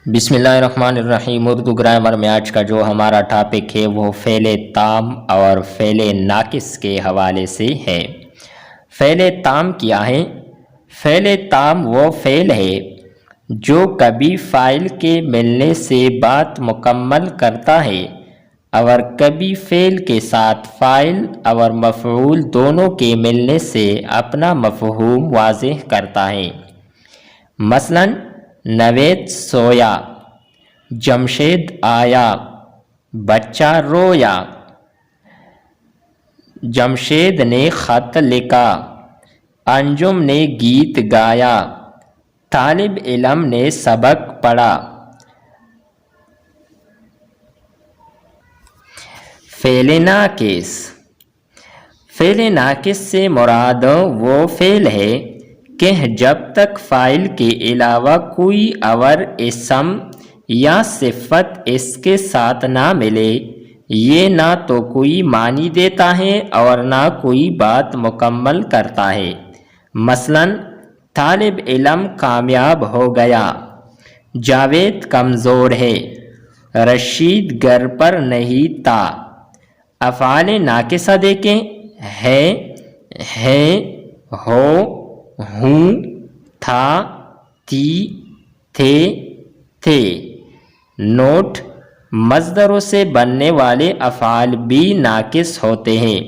بسم اللہ الرحمن الرحیم۔ اردو گرامر میں آج کا جو ہمارا ٹاپک ہے وہ فعل تام اور فعل ناقص کے حوالے سے ہے۔ فعل تام کیا ہے؟ فعل تام وہ فعل ہے جو کبھی فاعل کے ملنے سے بات مکمل کرتا ہے اور کبھی فعل کے ساتھ فاعل اور مفعول دونوں کے ملنے سے اپنا مفہوم واضح کرتا ہے۔ مثلاً نوید سویا، جمشید آیا، بچہ رویا۔ جمشید نے خط لکھا، انجم نے گیت گایا، طالب علم نے سبق پڑھا۔ فعل ناقص۔ فعل ناقص سے مراد وہ فعل ہے کہ جب تک فاعل کے علاوہ کوئی اور اسم یا صفت اس کے ساتھ نہ ملے، یہ نہ تو کوئی معنی دیتا ہے اور نہ کوئی بات مکمل کرتا ہے۔ مثلاً طالب علم کامیاب ہو گیا، جاوید کمزور ہے، رشید گھر پر نہیں تھا۔ افعال ناقصہ دیکھیں: ہے، ہو، ہوں، تھا، تھی، تھے، تھے۔ نوٹ: مصدروں سے بننے والے افعال بھی ناقص ہوتے ہیں۔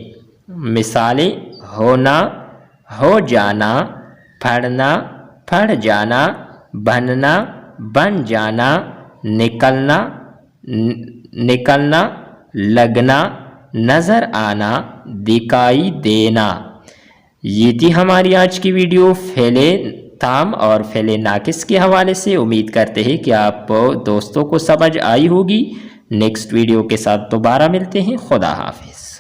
مثالیں: ہونا، ہو جانا، پڑھنا، پڑھ جانا، بننا، بن جانا، نکلنا، نکلنا، لگنا، نظر آنا، دکھائی دینا۔ یہ تھی ہماری آج کی ویڈیو فعل تام اور فعل ناقص کے حوالے سے۔ امید کرتے ہیں کہ آپ دوستوں کو سمجھ آئی ہوگی۔ نیکسٹ ویڈیو کے ساتھ دوبارہ ملتے ہیں۔ خدا حافظ۔